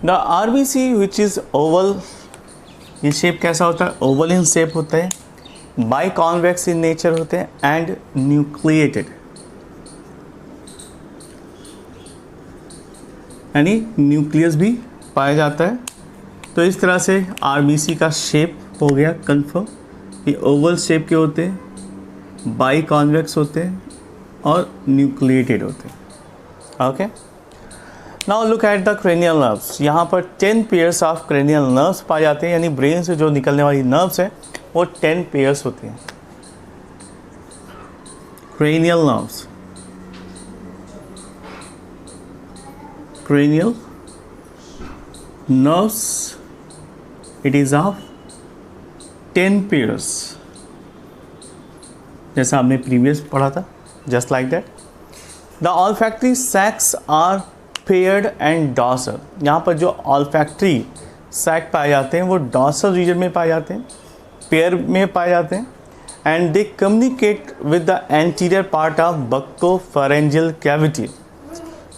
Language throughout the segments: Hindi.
The RBC which is Oval, ये शेप कैसा होता है? ओवल इन शेप होता है, बाई कॉन्वेक्स इन नेचर होते हैं एंड न्यूक्लिएटेड, यानी न्यूक्लियस भी पाया जाता है। तो इस तरह से आरबीसी का शेप हो गया कंफर्म। ये ओवल शेप के होते हैं, बाई कॉन्वेक्स होते हैं और न्यूक्लिएटेड होते हैं। Okay, now look at the cranial nerves. यहाँ पर 10 पेयर्स ऑफ क्रेनियल नर्व्स पाए जाते हैं, यानी ब्रेन से जो निकलने वाली नर्व्स हैं वो 10 पेयर्स होती हैं। Cranial nerves, cranial nerves, it is of 10 pairs, जैसा आपने प्रीवियस पढ़ा था, just like that. The olfactory sacs are paired and dorsal. यहाँ पर जो olfactory sac पाए जाते हैं वो dorsal region में पाए जाते हैं, pair में पाए जाते हैं, and they communicate with the anterior part of buccopharyngeal cavity.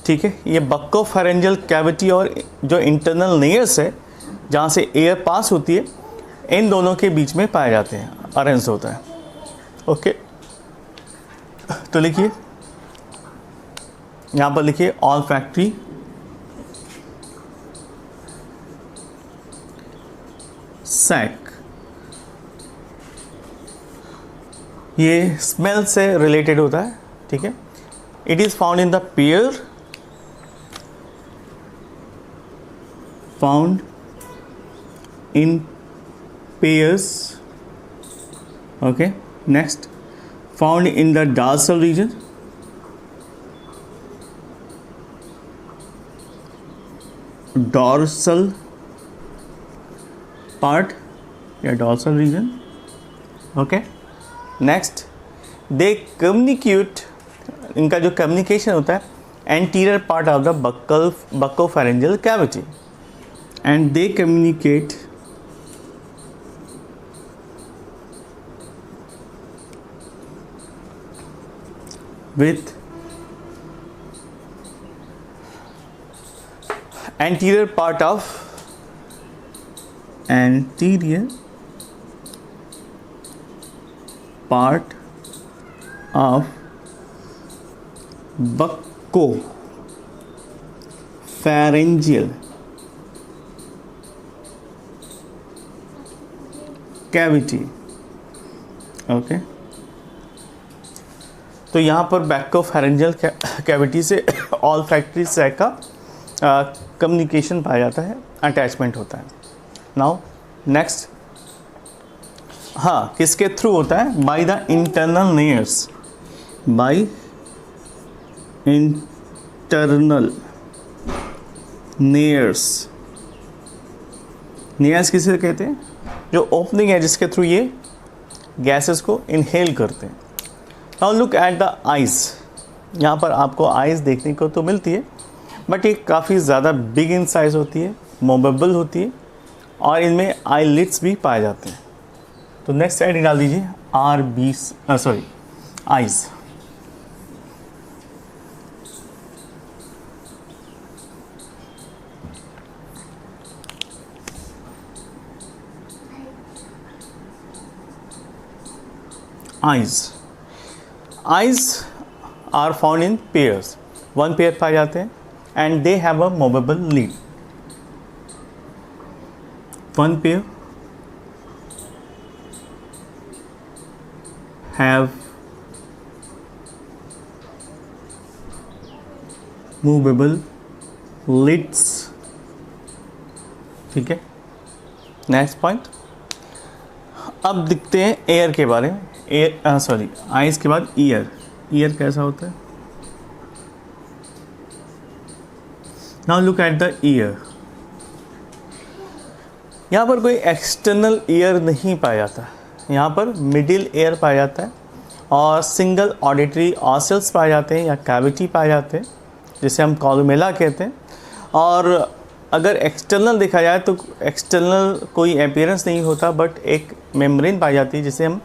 ठीक है, ये बक्कोफेरेंजियल कैविटी और जो इंटरनल नेयर्स है जहाँ से एयर पास होती है, इन दोनों के बीच में पाए जाते हैं, अरेंज होता है। ओके, तो लिखिए, यहाँ पर लिखिए ऑल्फैक्टरी सैक, ये स्मेल से रिलेटेड होता है। ठीक है, it is found in the pair, found in pairs. Okay, next, found in the dorsal region, dorsal part या dorsal region. Okay, next, they communicate, इनका जो communication होता है anterior part of the buccopharyngeal cavity, and they communicate with anterior part of buccopharyngeal cavity. Okay, तो यहाँ पर बैकोफेरेंजियल कैविटी से ऑल्फैक्टरी सैक का कम्युनिकेशन पाया जाता है, अटैचमेंट होता है। नाउ नेक्स्ट, हाँ, किसके थ्रू होता है? By the internal नेयर्स, by internal नेयर्स। नेयर्स किसे कहते हैं? जो ओपनिंग है जिसके थ्रू ये गैसेस को इनहेल करते हैं। Now look at the eyes. यहाँ पर आपको आइज़ देखने को तो मिलती है, बट ये काफ़ी ज़्यादा बिग इन साइज़ होती है, मूवेबल होती है, और इनमें आईलिड्स भी पाए जाते हैं। तो नेक्स्ट साइड डाल दीजिए eyes. Eyes are found in pairs. One pair पाए जाते हैं and they have a movable lid. One pair have movable lids. ठीक है, नेक्स्ट पॉइंट। अब दिखते हैं एयर के बारे में। आइज़ के बाद ईयर कैसा होता है? Now look at the year. यहाँ पर कोई एक्सटर्नल ईयर नहीं पाया जाता, यहाँ पर मिडिल ईयर पाया जाता है और सिंगल ऑडिटरी ऑसल्स पाए जाते हैं या कैविटी पाए जाते हैं, जिसे हम कॉलमेला कहते हैं। और अगर एक्सटर्नल देखा जाए तो एक्सटर्नल कोई अपीयरेंस नहीं होता, बट एक मेम्ब्रेन पाई जाती है जिसे हम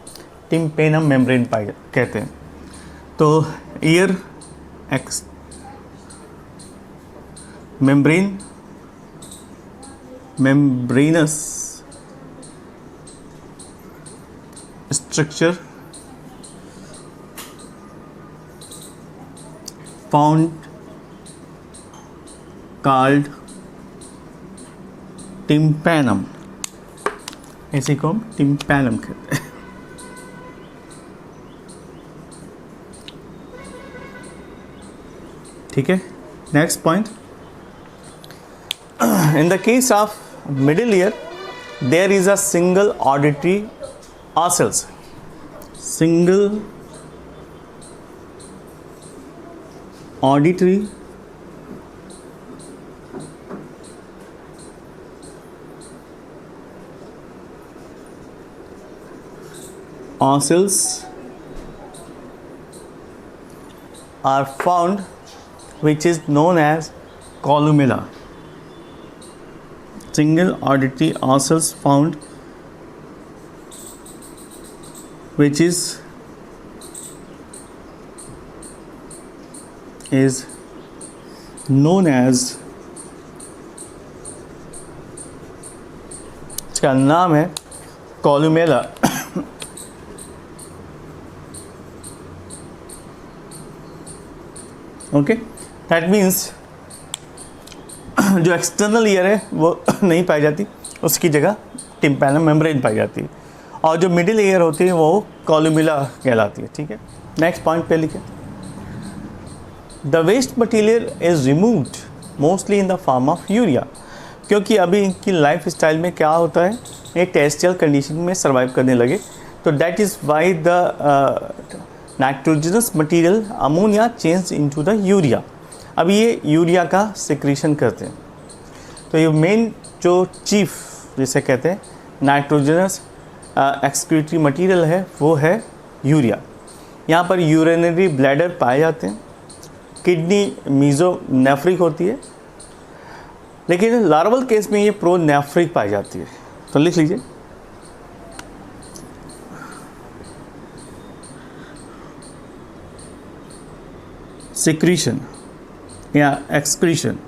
टिम्पेनम मेम्ब्रेन कहते हैं। तो year membrane membranous structure found called tympanum, इसी को हम टिम्पैनम कहते हैं। ठीक है, next point, in the case of middle ear there is a single auditory ossicles, single auditory ossels are found, which is known as columella. Single auditory ossels found, which is known as, इसका नाम है columella। ओके, दैट मीन्स जो एक्सटर्नल ईयर है वो नहीं पाई जाती, उसकी जगह टिम्पैनम मेम्ब्रेन पाई जाती है, और जो मिडिल ईयर होती है वो कॉलुमिला कहलाती है। ठीक है, नेक्स्ट पॉइंट पे लिखे, the waste material is removed mostly in the form of urea, क्योंकि अभी इनकी लाइफ स्टाइल में क्या होता है, ये टेरेस्ट्रियल कंडीशन में सर्वाइव करने लगे, तो that is why the nitrogenous material ammonia change into the urea. अब ये यूरिया का सिक्रीशन करते हैं, तो ये मेन जो चीफ जिसे कहते हैं नाइट्रोजनस एक्सक्रीटरी मटीरियल है वो है यूरिया। यहाँ पर यूरिनरी ब्लैडर पाए जाते हैं, किडनी मीजोनेफ्रिक होती है, लेकिन लार्वल केस में ये प्रोनेफ्रिक पाई जाती है। तो लिख लीजिए, सिक्रीशन या एक्सक्रीशन,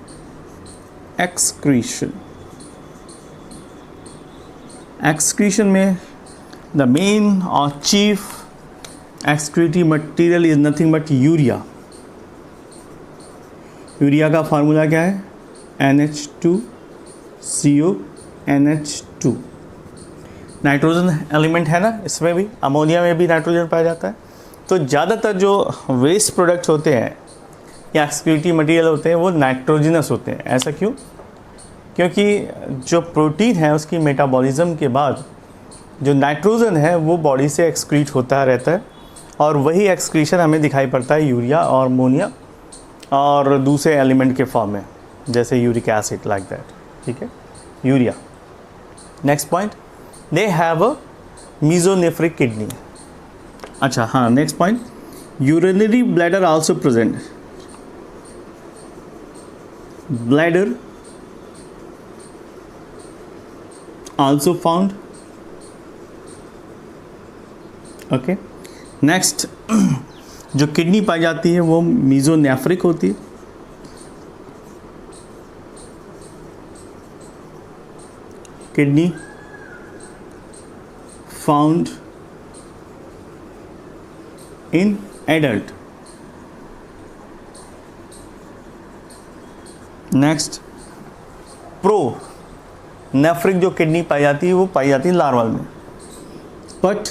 एक्सक्रीशन में द मेन और chief excretory material is nothing but urea. Urea का फार्मूला क्या है, NH2CO NH2। नाइट्रोजन एलिमेंट है ना, इसमें भी, अमोनिया में भी नाइट्रोजन पाया जाता है। तो ज़्यादातर जो वेस्ट प्रोडक्ट्स होते हैं या एक्सक्रीटरी मटेरियल होते हैं वो नाइट्रोजनस होते हैं। ऐसा क्यों? क्योंकि जो प्रोटीन है उसकी मेटाबॉलिज्म के बाद जो नाइट्रोजन है वो बॉडी से एक्सक्रीट होता रहता है, और वही एक्सक्रीशन हमें दिखाई पड़ता है यूरिया और अमोनिया और दूसरे एलिमेंट के फॉर्म में, जैसे यूरिक एसिड, लाइक दैट। ठीक है, urea. Next point, they have a mesonephric kidney. अच्छा हाँ, next point, urinary bladder also present. Bladder also found. Okay, next, जो किडनी पाई जाती है वो मीजोनेफ्रिक होती है। Kidney found in adult. Next, pronephric जो किडनी पाई जाती है वो पाई जाती है लार्वल में, but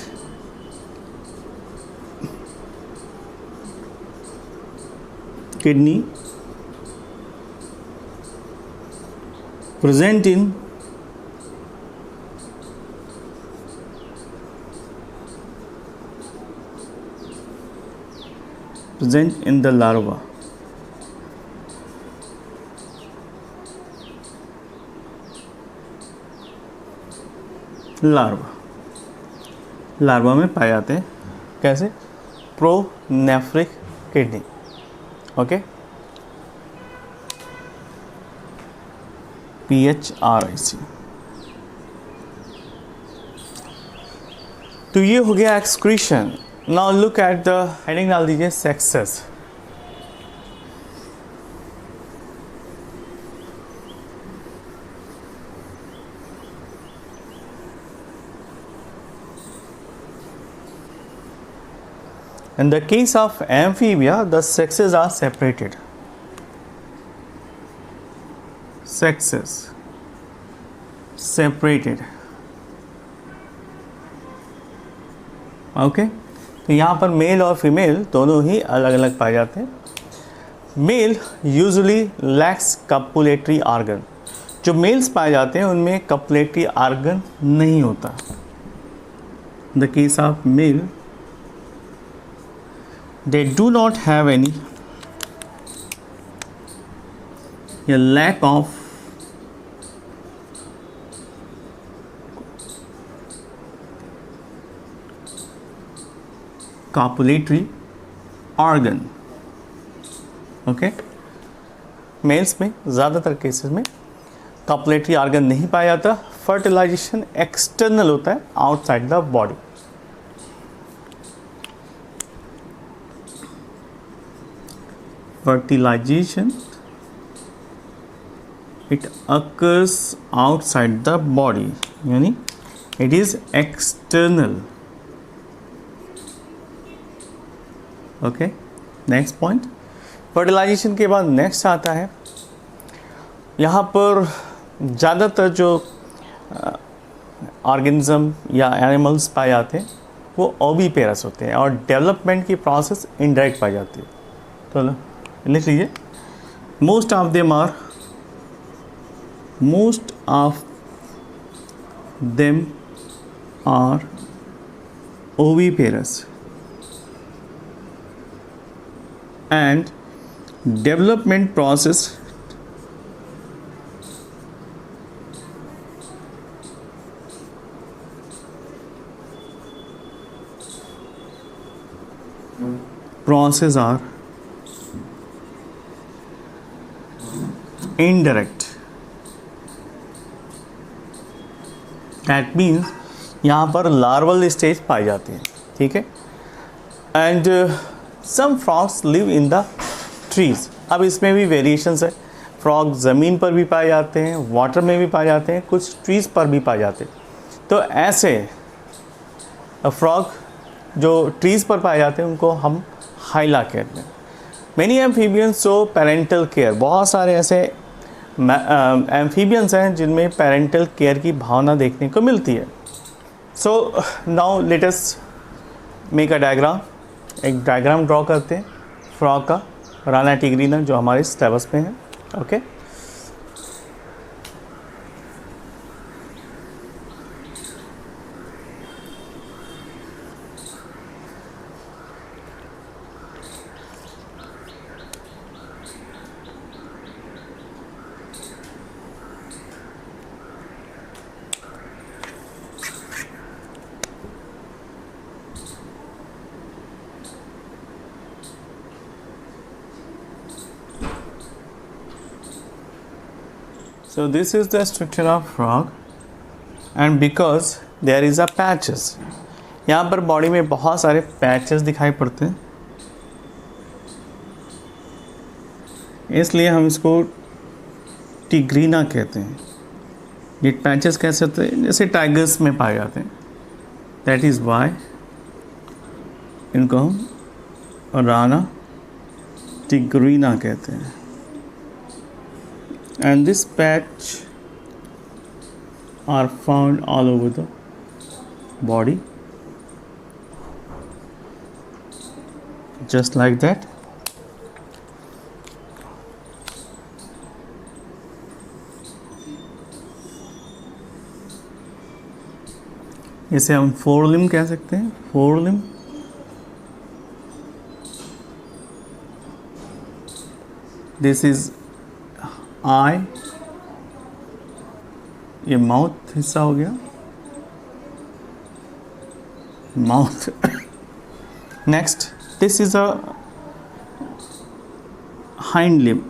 kidney present in the larva। Larva में पाए जाते हैं। कैसे? Pronephric kidney. Okay, PHRIC। तो ये हो गया excretion. Now look at the heading, डाल दीजिए sexes. In the case of amphibia, the sexes are separated. Sexes separated. Okay तो यहाँ पर मेल और फीमेल दोनों ही अलग अलग पाए जाते हैं. Male usually lacks copulatory organ. जो मेल्स पाए जाते हैं उनमें कपुलेटरी ऑर्गन नहीं होता. The case of male they do not have any a lack of copulatory organ. Okay males में ज़्यादातर केसेस में कॉपुलेटरी ऑर्गन नहीं पाया जाता. फर्टिलाइजेशन एक्सटर्नल होता है, outside the body. Fertilization, it occurs outside the body, यानी it is external. Okay, next point. Fertilization के बाद next आता है, यहाँ पर ज़्यादातर जो ऑर्गेनिज्म या एनिमल्स पाए जाते हैं वो ओविपेरस होते हैं और डेवलपमेंट की प्रोसेस इनडायरेक्ट पाई जाती है. तो लिख लीजिए, most of them are oviparous and development process are indirect. That means यहाँ पर लार्वल स्टेज पाई जाती है. ठीक है. And some frogs live in the trees. अब इसमें भी वेरिएशंस है. फ्रॉग ज़मीन पर भी पाए जाते हैं, वाटर में भी पाए जाते हैं, कुछ ट्रीज़ पर भी पाए जाते हैं. तो ऐसे फ्रॉग जो ट्रीज़ पर पाए जाते हैं उनको हम हाइला कहते हैं. Many amphibians show parental care. बहुत सारे ऐसे एम्फीबियंस हैं जिनमें पेरेंटल केयर की भावना देखने को मिलती है. So now let us make a diagram. एक डायग्राम ड्रॉ करते हैं फ्रॉग का, राना टिग्रीना जो हमारे सिलेबस में है. Okay So this is the structure of frog and because there is a patches. यहाँ पर बॉडी में बहुत सारे पैचेस दिखाई पड़ते हैं, इसलिए हम इसको टिग्रीना कहते हैं. ये पैचेस कैसे होते हैं? जैसे टाइगर्स में पाए जाते हैं. दैट इज़ वाई इनको हम राना टिग्रीना कहते हैं. And this patch are found all over the body, just like that. इसे हम फोरलिम कह सकते हैं. फोरलिम दिस इज आई, ये माउथ हिस्सा हो गया, mouth. Next this is a hind limb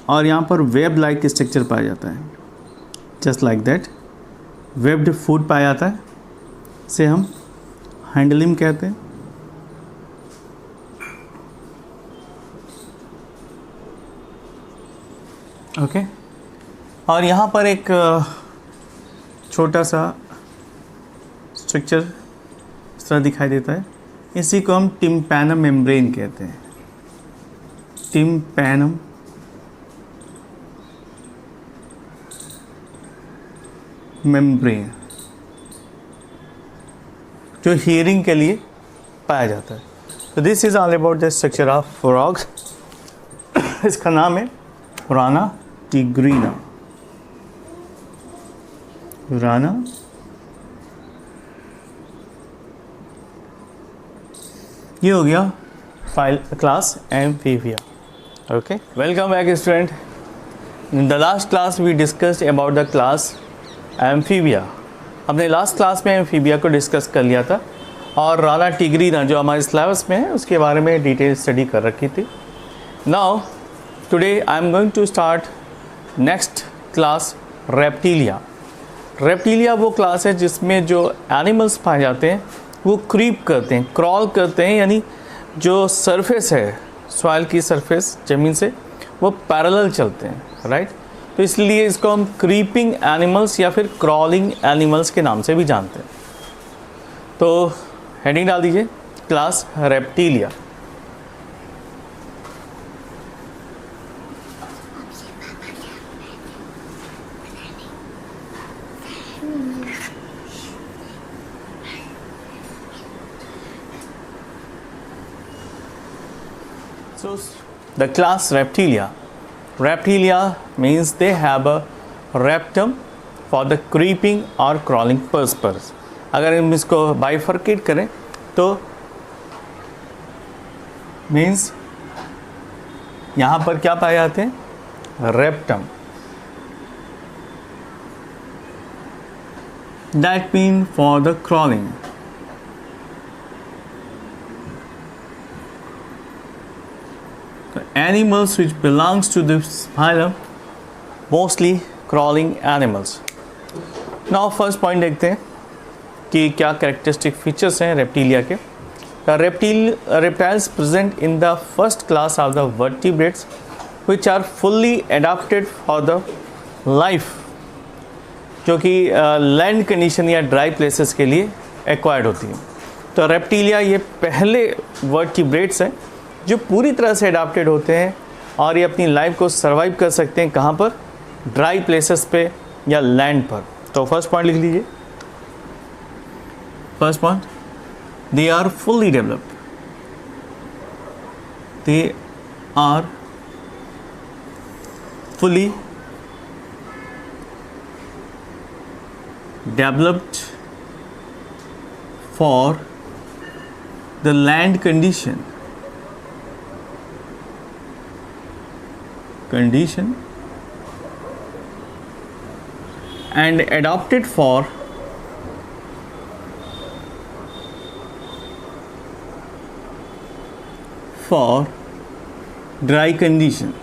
और यहाँ पर वेब लाइक स्ट्रक्चर पाया जाता है. Just like that webbed foot पाया जाता है, इसे हम हाइंड लिम कहते हैं. ओके और यहाँ पर एक छोटा सा स्ट्रक्चर इस तरह दिखाई देता है. इसी को हम टिम्पैनम मेम्ब्रेन कहते हैं, टिम्पैनम मेम्ब्रेन, जो हियरिंग के लिए पाया जाता है। तो this is all about the structure of frog. इसका नाम है राना टिग्रीना, राना ये हो गया फाइल class amphibia. Okay, welcome back student. In the last class we discussed about the class amphibia. हमने लास्ट क्लास में एम्फीबिया को डिस्कस कर लिया था और राना टिग्रीना जो हमारे सिलेबस में है उसके बारे में डिटेल स्टडी कर रखी थी। Now today I am going to start next class reptilia. Reptilia वो क्लास है जिसमें जो एनिमल्स पाए जाते हैं वो क्रीप करते हैं, क्रॉल करते हैं, यानी जो सरफेस है सॉइल की सरफेस ज़मीन से वो पैरेलल चलते हैं, राइट। तो इसलिए इसको हम क्रीपिंग एनिमल्स या फिर क्रॉलिंग एनिमल्स के नाम से भी जानते हैं। तो हेडिंग डाल दीजिए class reptilia. So the class reptilia. Reptilia means they have a rectum for the creeping or crawling purpose. अगर हम इसको बाइफर्केट करें तो मीन्स यहाँ पर क्या पाए जाते हैं, रेप्टम। That mean for the crawling. Animals which belongs to the phylum, mostly crawling animals. Now first point देखते हैं कि क्या characteristic features हैं रेप्टिलिया के। Reptiles present in the first class of the vertebrates which are fully adapted for the life, जो कि लैंड कंडीशन या ड्राई प्लेसेस के लिए एक्वायर्ड होती है। तो रेप्टिलिया ये पहले वर्टिब्रेट्स हैं जो पूरी तरह से अडाप्टेड होते हैं और ये अपनी लाइफ को सर्वाइव कर सकते हैं कहाँ पर, ड्राई प्लेसेस पे या लैंड पर। तो फर्स्ट पॉइंट लिख लीजिए। First point, they are fully developed, they are fully developed for the land condition and adapted for dry condition.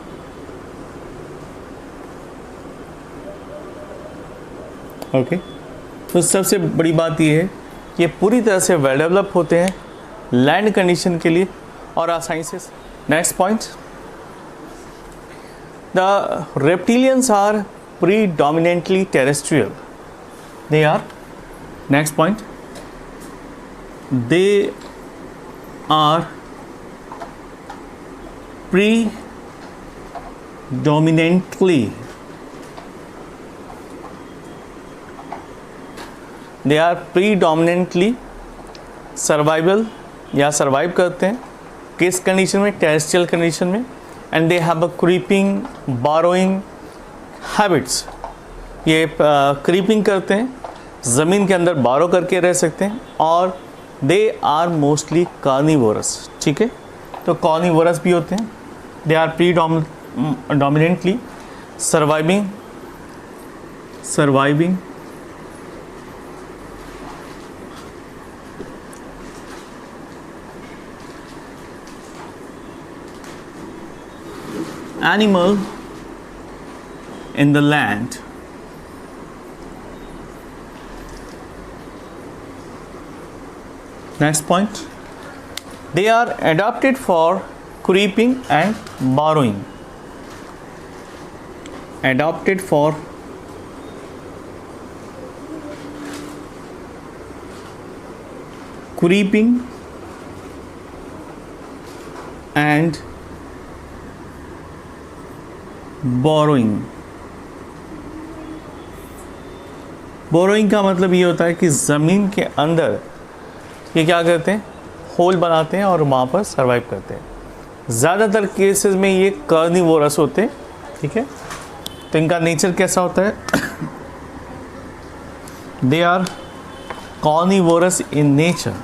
Okay, तो सबसे बड़ी बात ये है कि ये पूरी तरह से वेल डेवलप होते हैं लैंड कंडीशन के लिए और आसानी से। Next point, the reptilians are predominantly terrestrial. They are, next point, they are predominantly survival या सर्वाइव करते हैं किस कंडीशन में, टेरेस्ट्रियल कंडीशन में। And they have a creeping burrowing habits, ये क्रीपिंग करते हैं, ज़मीन के अंदर बारो करके रह सकते हैं। और दे आर मोस्टली कार्निवोरस, ठीक है, तो कार्निवोरस भी होते हैं। They are predominantly surviving animal in the land. Next point, they are adapted for creeping and burrowing. Adapted for creeping and borrowing. Borrowing का मतलब ये होता है कि ज़मीन के अंदर ये क्या करते हैं, होल बनाते हैं और वहाँ पर सर्वाइव करते हैं। ज़्यादातर केसेस में ये कार्निवोरस होते हैं, ठीक है। तो इनका नेचर कैसा होता है, they are carnivorous in nature,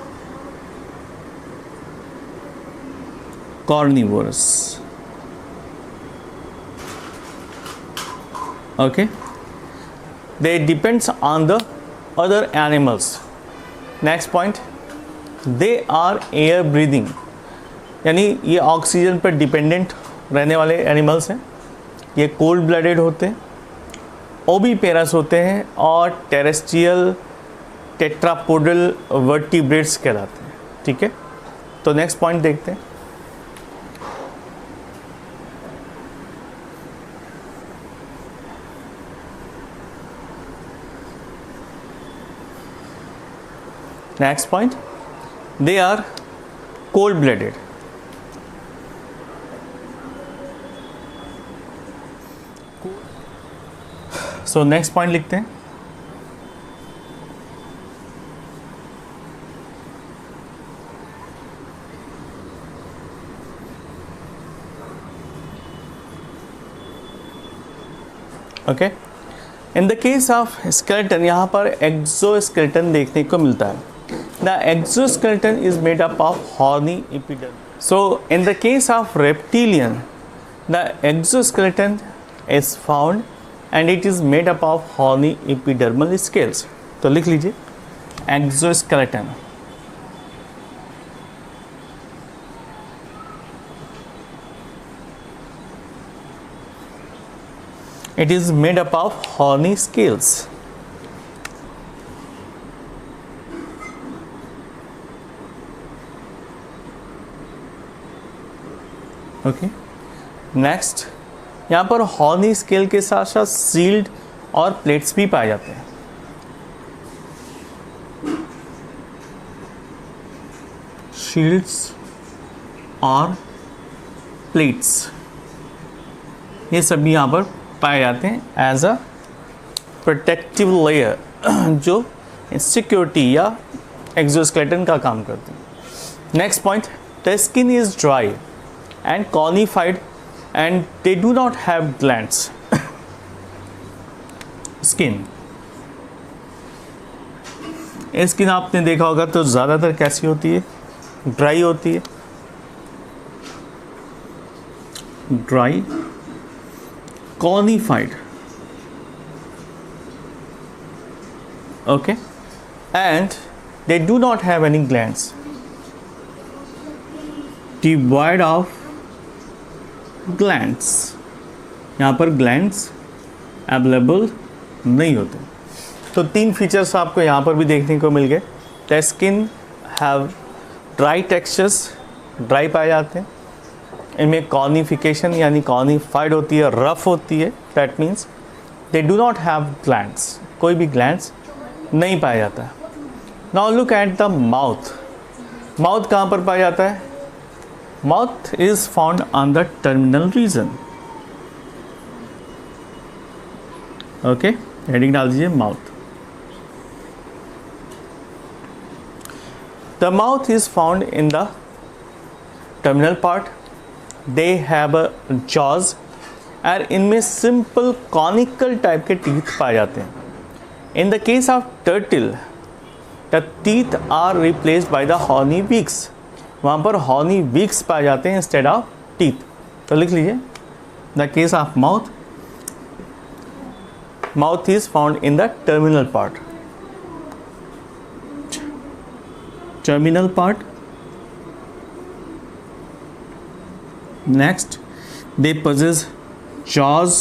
carnivorous, okay. They depends on the other animals. Next point, they are air breathing, यानी ये ऑक्सीजन पर डिपेंडेंट रहने वाले एनिमल्स हैं। ये कोल्ड ब्लडेड होते हैं, ओबीपेरस होते हैं और टेरेस्ट्रियल टेट्रापोडल वर्टिब्रेट्स कहलाते हैं, ठीक है। तो नेक्स्ट पॉइंट देखते हैं। Next point, they are cold-blooded. So next point लिखते हैं। Okay. In the case of skeleton, यहाँ पर exoskeleton देखने को मिलता है। The exoskeleton is made up of horny epidermis. So, in the case of reptilian, the exoskeleton is found and it is made up of horny epidermal scales. तो लिख लीजिए exoskeleton. It is made up of horny scales. Okay, next यहाँ पर हॉर्नी स्केल के साथ साथ सील्ड और प्लेट्स भी पाए जाते हैं। शील्ड्स और प्लेट्स ये सभी यहाँ पर पाए जाते हैं एज अ प्रोटेक्टिव लेयर, जो सिक्योरिटी या एक्सोस्केलेटन का काम करते हैं। Next point, the skin is dry and conified and they do not have glands. Skin, skin आपने देखा होगा तो ज़्यादातर कैसी होती है, ड्राई होती है, dry, conified, okay, and they do not have any glands, devoid of glands, यहाँ पर ग्लैंड्स अवेलेबल नहीं होते। तो तीन फीचर्स आपको यहाँ पर भी देखने को मिल गए। The skin have dry textures, dry पाए जाते हैं। इनमें कॉर्निफिकेशन यानी कॉर्निफाइड होती है, रफ होती है, that means they do not have glands, कोई भी ग्लैंड्स नहीं पाया जाता है। Now look at the mouth. Mouth कहाँ पर पाया जाता है? Mouth is found on the terminal region. Okay, heading डाल दीजिए mouth. The mouth is found in the terminal part. They have a jaws और इनमें simple conical type के teeth पाए जाते हैं. In the case of turtle, the teeth are replaced by the horny beaks. वहाँ पर हॉर्नी बीक्स पाए जाते हैं इंस्टेड ऑफ टीथ। तो लिख लीजिए the case of mouth, mouth is found in the terminal part, terminal part. Next, they possess jaws,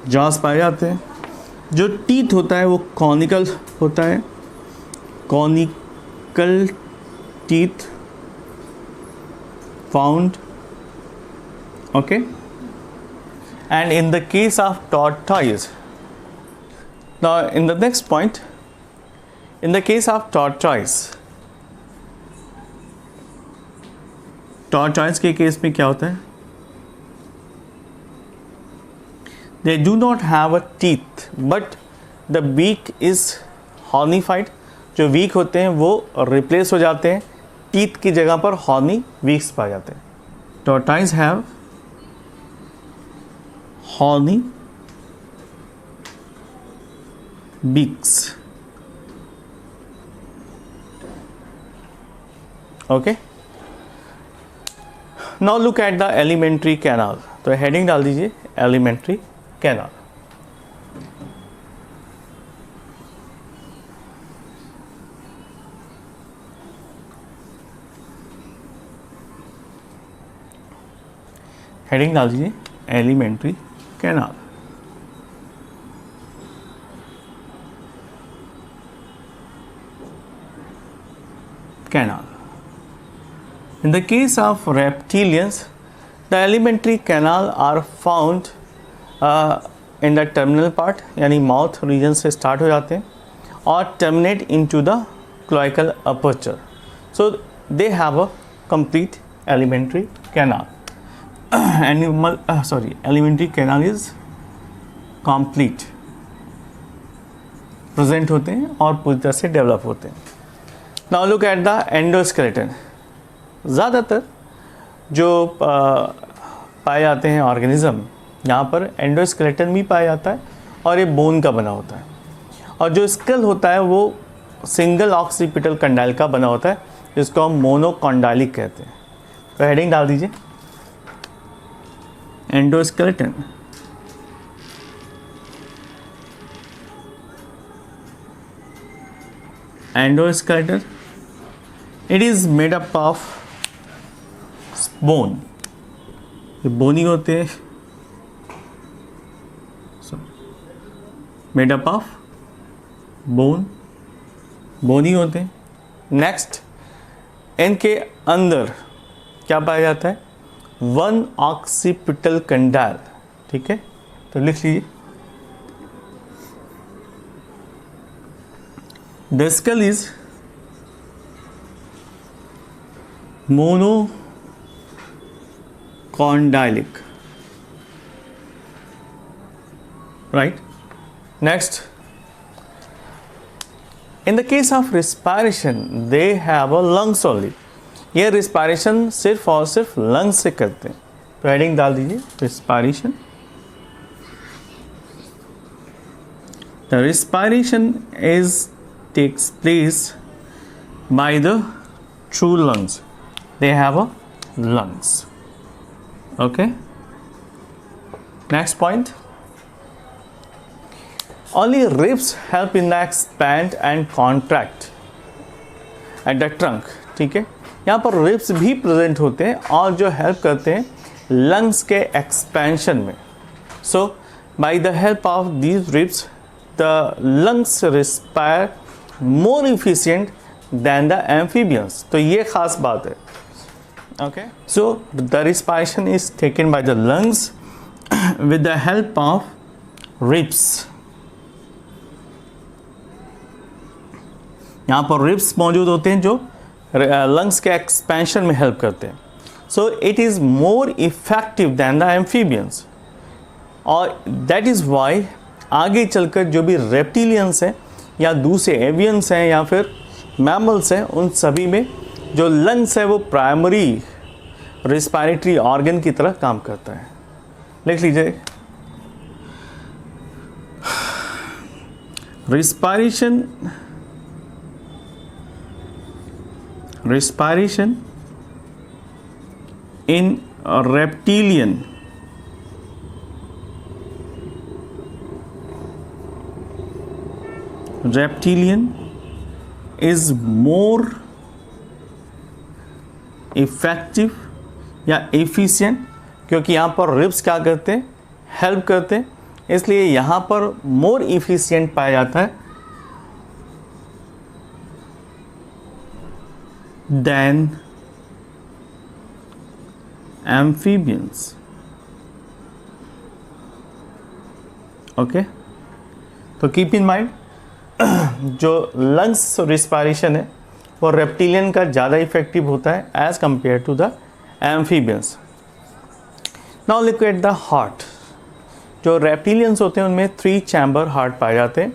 jaws पाए जाते हैं। जो टीथ होता है वो कॉनिकल होता है, conical teeth found, okay, and in the case of tortoise, now in the next point, in the case of tortoise, tortoise के केस में क्या होता है, they do not have a teeth but the beak is hornified. जो वीक होते हैं वो रिप्लेस हो जाते हैं, टीथ की जगह पर हॉर्नी वीक्स पाए जाते हैं। Tortoise have horny beaks. Okay, now look at the alimentary canal. तो हेडिंग डाल दीजिए alimentary canal। हेडिंग डाल दीजिए alimentary canal। Canal. In the case of reptilians, the alimentary canal are found in the terminal part, यानी mouth region से start हो जाते हैं और terminate into the cloacal aperture. So they have a complete alimentary canal. Alimentary canal is complete, present होते हैं और पूरी तरह से develop होते हैं। Now look at the endoskeleton. ज़्यादातर जो पाए जाते हैं ऑर्गेनिज्म, यहाँ पर एंडोस्केलेटन भी पाया जाता है और ये बोन का बना होता है, और जो स्कल होता है वो सिंगल ऑक्सीपिटल कंडाइल का बना होता है, जिसको हम मोनोकॉन्डाइलिक कहते हैं। तो हेडिंग डाल दीजिए endoskeleton. Endoskeleton, it is made up of bone. ये बोनी होते हैं, मेड अप ऑफ बोन, बोनी होते हैं। नेक्स्ट, इनके अंदर क्या पाया जाता है, वन ऑक्सीपिटल कंडाइल। ठीक है, तो लिख लीजिए the skull is monocondylic, right? Next, in the case of respiration they have a lungs only। ये respiration सिर्फ और सिर्फ lungs से करते हैं। तो हेडिंग डाल दीजिए respiration। The respiration takes place by the true lungs। They have a lungs। Okay, next point, only ribs help in the expand and contract at the trunk। ठीक है, यहाँ पर रिब्स भी प्रेजेंट होते हैं और जो हेल्प करते हैं लंग्स के एक्सपेंशन में। So by the help of these ribs the lungs respire more efficient than the amphibians. तो ये खास बात है। Okay, so the respiration is taken by the lungs with the help of ribs। यहाँ पर ribs मौजूद होते हैं जो lungs के expansion में help करते हैं। So it is more effective than the amphibians, और that is why आगे चलकर जो भी reptilians हैं या दूसरे avians हैं या फिर mammals हैं, उन सभी में जो लंग्स है वो प्राइमरी रिस्पायरेटरी ऑर्गन की तरह काम करता है। लिख लीजिए respiration in a reptilian is more effective या एफिशिएंट, क्योंकि यहाँ पर रिब्स क्या करते हैं, हेल्प करते हैं, इसलिए यहाँ पर मोर इफिशिएंट पाया जाता है देन एम्फीबियंस। ओके, तो कीप इन माइंड जो लंग्स रिस्पायरेशन है वो रेप्टिलियन का ज़्यादा इफेक्टिव होता है as compare to the amphibians. Now look at the heart. जो रेप्टिलियंस होते हैं उनमें 3 चैम्बर हार्ट पाए जाते हैं।